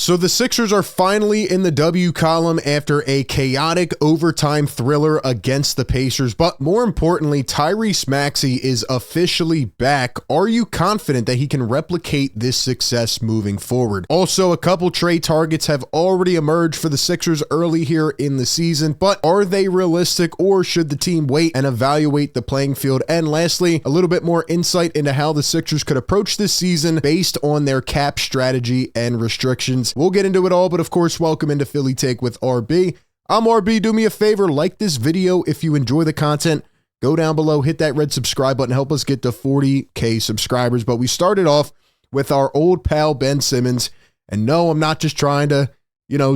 So the Sixers are finally in the W column after a chaotic overtime thriller against the Pacers. But more importantly, Tyrese Maxey is officially back. Are you confident that he can replicate this success moving forward? Also, a couple trade targets have already emerged for the Sixers early here in the season, but are they realistic, or should the team wait and evaluate the playing field? And lastly, a little bit more insight into how the Sixers could approach this season based on their cap strategy and restrictions. We'll get into it all, but of course, welcome into Philly Take with RB. I'm RB. Do me a favor, like this video if you enjoy the content. Go down below, hit that red subscribe button, help us get to 40K subscribers. But we started off with our old pal Ben Simmons. And no, I'm not just trying to,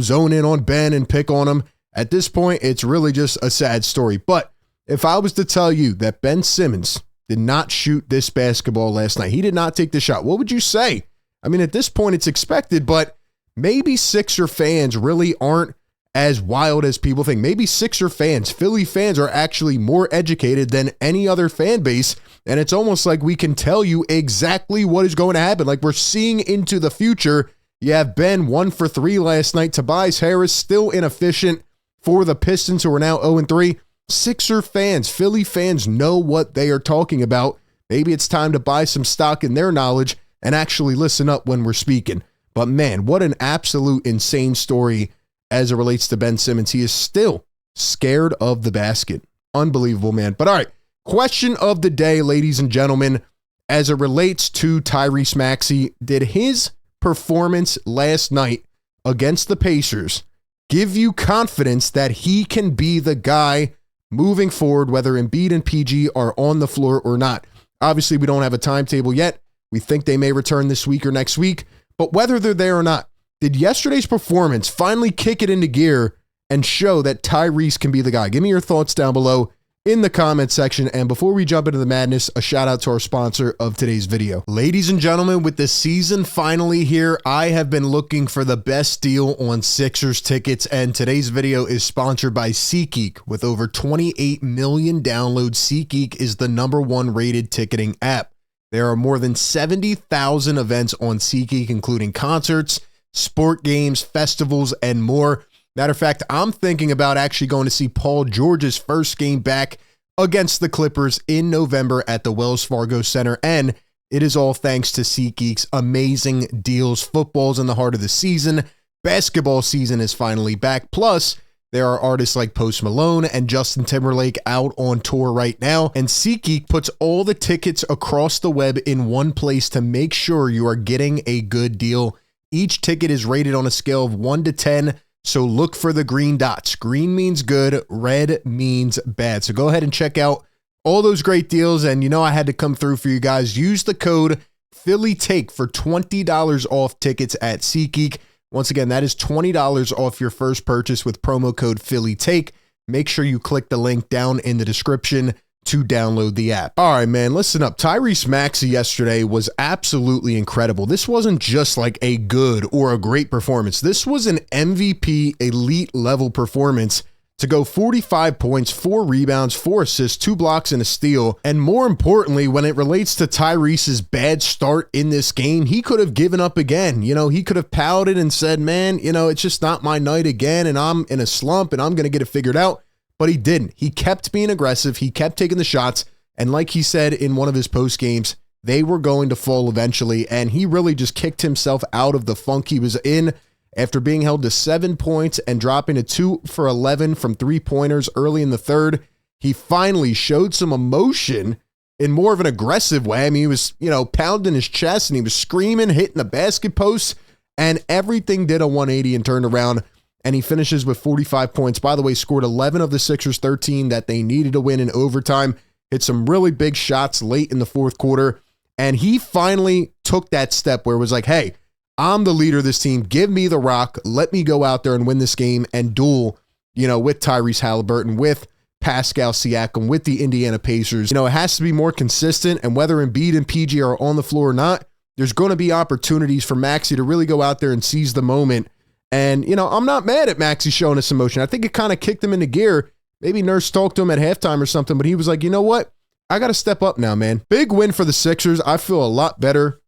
zone in on Ben and pick on him. At this point, it's really just a sad story. But if I was to tell you that Ben Simmons did not shoot this basketball last night, he did not take the shot, what would you say? I mean, at this point, it's expected, but maybe Sixer fans really aren't as wild as people think. Maybe Sixer fans, Philly fans, are actually more educated than any other fan base, and it's almost like we can tell you exactly what is going to happen. Like, we're seeing into the future. You have Ben 1 for 3 last night. Tobias Harris still inefficient for the Pistons, who are now 0-3. Sixer fans, Philly fans know what they are talking about. Maybe it's time to buy some stock in their knowledge and actually listen up when we're speaking. But man, what an absolute insane story as it relates to Ben Simmons. He is still scared of the basket. Unbelievable, man. But all right, question of the day, ladies and gentlemen, as it relates to Tyrese Maxey, did his performance last night against the Pacers give you confidence that he can be the guy moving forward, whether Embiid and PG are on the floor or not? Obviously, we don't have a timetable yet. We think they may return this week or next week. But whether they're there or not, did yesterday's performance finally kick it into gear and show that Tyrese can be the guy? Give me your thoughts down below in the comment section. And before we jump into the madness, a shout out to our sponsor of today's video. Ladies and gentlemen, with the season finally here, I have been looking for the best deal on Sixers tickets, and today's video is sponsored by SeatGeek. With over 28 million downloads, SeatGeek is the #1 rated ticketing app. There are more than 70,000 events on SeatGeek, including concerts, sport games, festivals, and more. Matter of fact, I'm thinking about actually going to see Paul George's first game back against the Clippers in November at the Wells Fargo Center, and it is all thanks to SeatGeek's amazing deals. Football's in the heart of the season. Basketball season is finally back. Plus, there are artists like Post Malone and Justin Timberlake out on tour right now, and SeatGeek puts all the tickets across the web in one place to make sure you are getting a good deal. Each ticket is rated on a scale of 1 to 10, so look for the green dots. Green means good, red means bad. So go ahead and check out all those great deals, and I had to come through for you guys. Use the code PHILLYTAKE for $20 off tickets at SeatGeek. Once again, that is $20 off your first purchase with promo code PHILLYTAKE. Make sure you click the link down in the description to download the app. All right, man, listen up. Tyrese Maxey yesterday was absolutely incredible. This wasn't just like a good or a great performance. This was an MVP elite level performance to go 45 points, 4 rebounds, 4 assists, 2 blocks, and a steal. And more importantly, when it relates to Tyrese's bad start in this game, he could have given up again. He could have pouted and said, man, it's just not my night again, and I'm in a slump, and I'm going to get it figured out. But he didn't. He kept being aggressive. He kept taking the shots. And like he said in one of his post games, they were going to fall eventually. And he really just kicked himself out of the funk he was in after being held to 7 points and dropping a 2 for 11 from 3-pointers early in the third. He finally showed some emotion in more of an aggressive way. I mean, he was, pounding his chest and he was screaming, hitting the basket posts, and everything did a 180 and turned around. And he finishes with 45 points. By the way, scored 11 of the Sixers' 13 that they needed to win in overtime. Hit some really big shots late in the fourth quarter. And he finally took that step where it was like, hey, I'm the leader of this team. Give me the rock. Let me go out there and win this game and duel, with Tyrese Halliburton, with Pascal Siakam, with the Indiana Pacers. It has to be more consistent. And whether Embiid and PG are on the floor or not, there's going to be opportunities for Maxey to really go out there and seize the moment. And, I'm not mad at Maxey showing us emotion. I think it kind of kicked him into gear. Maybe Nurse talked to him at halftime or something, but he was like, you know what? I got to step up now, man. Big win for the Sixers. I feel a lot better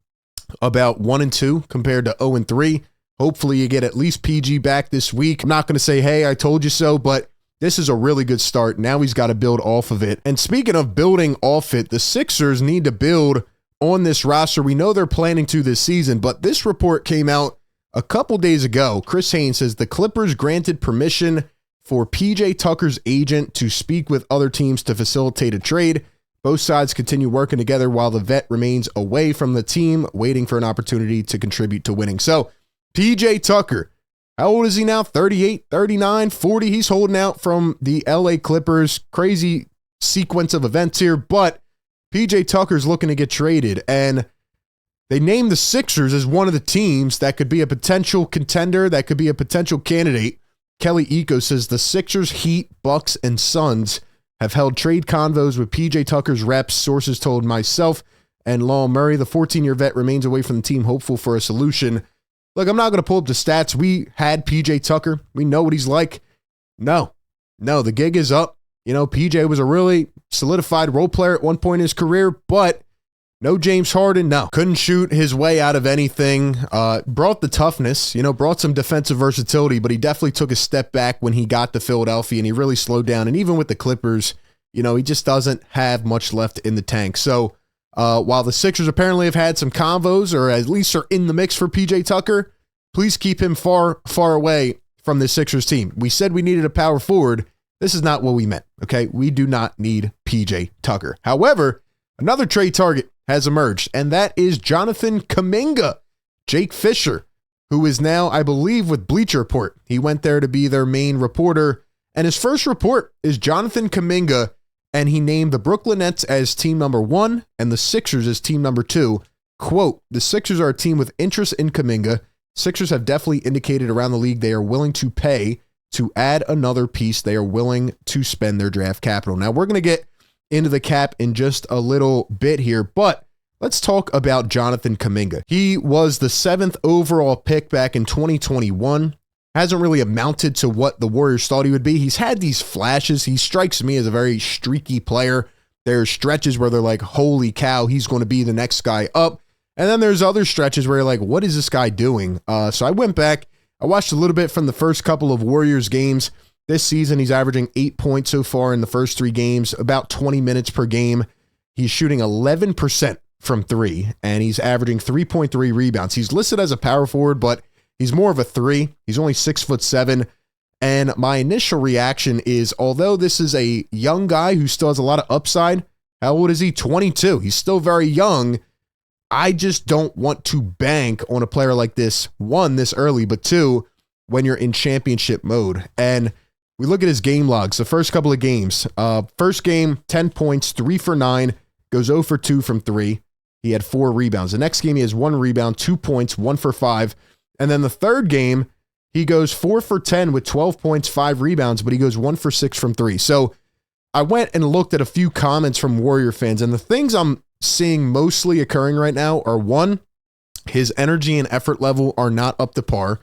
about 1-2 compared to 0-3. Hopefully you get at least PG back this week. I'm not going to say, hey, I told you so, but this is a really good start. Now he's got to build off of it. And speaking of building off it, the Sixers need to build on this roster. We know they're planning to this season, but this report came out a couple days ago. Chris Haynes says the Clippers granted permission for PJ Tucker's agent to speak with other teams to facilitate a trade. Both sides continue working together while the vet remains away from the team, waiting for an opportunity to contribute to winning. So PJ Tucker, how old is he now? 38, 39, 40. He's holding out from the LA Clippers. Crazy sequence of events here, but PJ Tucker's looking to get traded, and they named the Sixers as one of the teams that could be a potential contender, that could be a potential candidate. Kelly Eco says the Sixers, Heat, Bucks, and Suns have held trade convos with PJ Tucker's reps. Sources told myself and Lowell Murray. The 14-year vet remains away from the team, hopeful for a solution. Look, I'm not going to pull up the stats. We had PJ Tucker. We know what he's like. No, the gig is up. You know, PJ was a really solidified role player at one point in his career, but no James Harden, no. Couldn't shoot his way out of anything. Brought the toughness, brought some defensive versatility, but he definitely took a step back when he got to Philadelphia, and he really slowed down. And even with the Clippers, he just doesn't have much left in the tank. So while the Sixers apparently have had some convos, or at least are in the mix for PJ Tucker, please keep him far, far away from the Sixers team. We said we needed a power forward. This is not what we meant, okay? We do not need PJ Tucker. However, another trade target has emerged, and that is Jonathan Kuminga, Jake Fisher, who is now, I believe, with Bleacher Report. He went there to be their main reporter, and his first report is Jonathan Kuminga, and he named the Brooklyn Nets as team number 1 and the Sixers as team number 2. Quote, the Sixers are a team with interest in Kuminga. Sixers have definitely indicated around the league they are willing to pay to add another piece. They are willing to spend their draft capital. Now, we're going to get into the cap in just a little bit here, but let's talk about Jonathan Kuminga. He was the 7th overall pick back in 2021. Hasn't really amounted to what the Warriors thought he would be. He's had these flashes. He strikes me as a very streaky player. There's stretches where they're like, holy cow, he's going to be the next guy up. And then there's other stretches where you're like, what is this guy doing? So I went back. I watched a little bit from the first couple of Warriors games. This season, he's averaging 8 points so far in the first 3 games, about 20 minutes per game. He's shooting 11% from 3, and he's averaging 3.3 rebounds. He's listed as a power forward, but he's more of a 3. He's only 6'7". And my initial reaction is, although this is a young guy who still has a lot of upside, how old is he? 22. He's still very young. I just don't want to bank on a player like this, 1, this early, but 2, when you're in championship mode. And we look at his game logs, the first couple of games. First game, 10 points, 3 for 9, goes 0 for 2 from 3. He had 4 rebounds. The next game, he has 1 rebound, 2 points, 1 for 5. And then the third game, he goes 4 for 10 with 12 points, 5 rebounds, but he goes 1 for 6 from 3. So I went and looked at a few comments from Warrior fans, and the things I'm seeing mostly occurring right now are, 1, his energy and effort level are not up to par.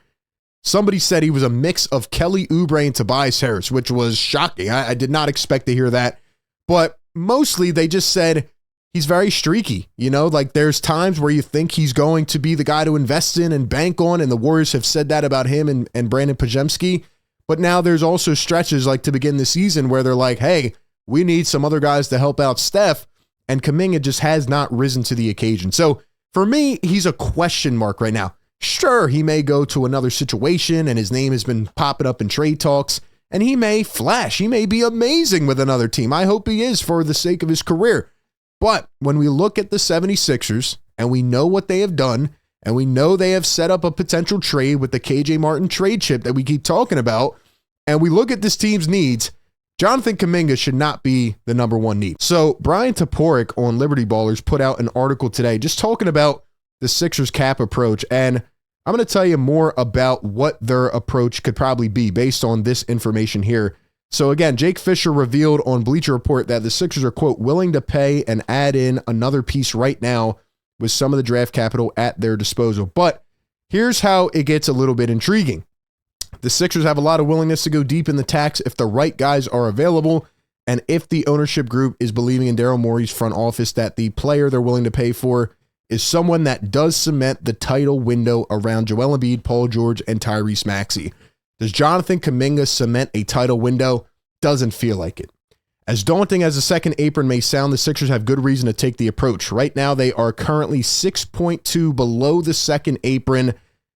Somebody said he was a mix of Kelly Oubre and Tobias Harris, which was shocking. I did not expect to hear that. But mostly they just said he's very streaky. Like there's times where you think he's going to be the guy to invest in and bank on, and the Warriors have said that about him and Brandon Pajemski. But now there's also stretches like to begin the season where they're like, hey, we need some other guys to help out Steph, and Kuminga just has not risen to the occasion. So for me, he's a question mark right now. Sure, he may go to another situation, and his name has been popping up in trade talks, and he may flash. He may be amazing with another team. I hope he is for the sake of his career. But when we look at the 76ers, and we know what they have done, and we know they have set up a potential trade with the KJ Martin trade chip that we keep talking about, and we look at this team's needs, Jonathan Kuminga should not be the number 1 need. So Brian Toporek on Liberty Ballers put out an article today just talking about the Sixers cap approach, and I'm going to tell you more about what their approach could probably be based on this information here. So again, Jake Fisher revealed on Bleacher Report that the Sixers are, quote, willing to pay and add in another piece right now with some of the draft capital at their disposal. But here's how it gets a little bit intriguing. The Sixers have a lot of willingness to go deep in the tax if the right guys are available, and if the ownership group is believing in Daryl Morey's front office that the player they're willing to pay for is someone that does cement the title window around Joel Embiid, Paul George, and Tyrese Maxey. Does Jonathan Kuminga cement a title window? Doesn't feel like it. As daunting as the second apron may sound, the Sixers have good reason to take the approach. Right now, they are currently 6.2 below the second apron.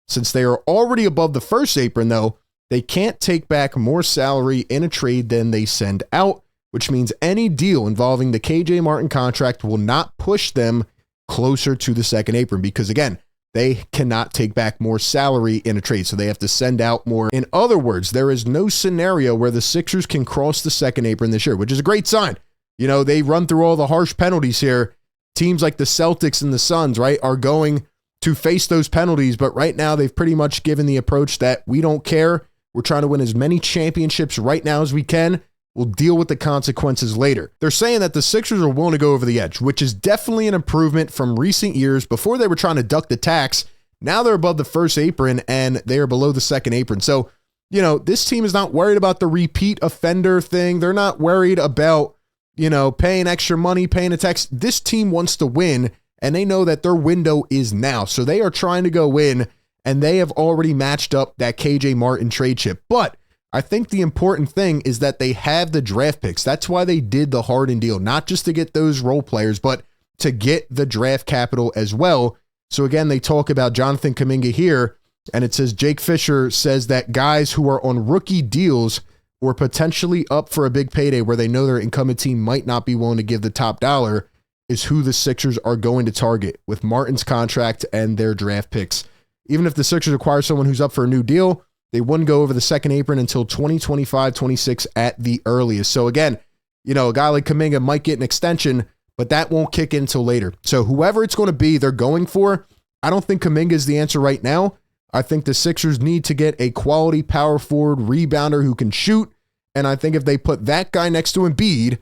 Since they are already above the first apron, though, they can't take back more salary in a trade than they send out, which means any deal involving the KJ Martin contract will not push them closer to the second apron because, again, they cannot take back more salary in a trade, so they have to send out more. In other words, there is no scenario where the Sixers can cross the second apron this year, which is a great sign. You know, they run through all the harsh penalties here. Teams like the Celtics and the Suns, right, are going to face those penalties, but right now they've pretty much given the approach that we don't care. We're trying to win as many championships right now as we can. We'll deal with the consequences later. They're saying that the Sixers are willing to go over the edge, which is definitely an improvement from recent years. Before they were trying to duck the tax. Now they're above the first apron and they are below the second apron. So, you know, this team is not worried about the repeat offender thing. They're not worried about, you know, paying extra money, paying a tax. This team wants to win and they know that their window is now. So they are trying to go win and they have already matched up that KJ Martin trade chip. But I think the important thing is that they have the draft picks. That's why they did the Harden deal, not just to get those role players, but to get the draft capital as well. So again, they talk about Jonathan Kuminga here, and it says Jake Fisher says that guys who are on rookie deals or potentially up for a big payday where they know their incumbent team might not be willing to give the top dollar is who the Sixers are going to target with Martin's contract and their draft picks. Even if the Sixers acquire someone who's up for a new deal, they wouldn't go over the second apron until 2025-26 at the earliest. So again, you know, a guy like Kuminga might get an extension, but that won't kick in until later. So whoever it's going to be, they're going for. I don't think Kuminga is the answer right now. I think the Sixers need to get a quality power forward rebounder who can shoot. And I think if they put that guy next to Embiid,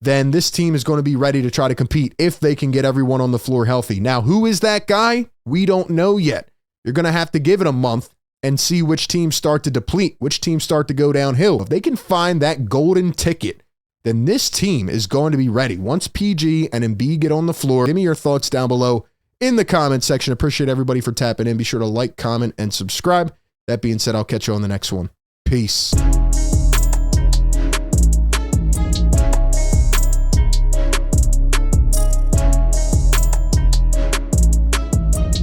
then this team is going to be ready to try to compete if they can get everyone on the floor healthy. Now, who is that guy? We don't know yet. You're going to have to give it a month and see which teams start to deplete, which teams start to go downhill. If they can find that golden ticket, then this team is going to be ready. Once PG and Embiid get on the floor, give me your thoughts down below in the comment section. Appreciate everybody for tapping in. Be sure to like, comment, and subscribe. That being said, I'll catch you on the next one. Peace.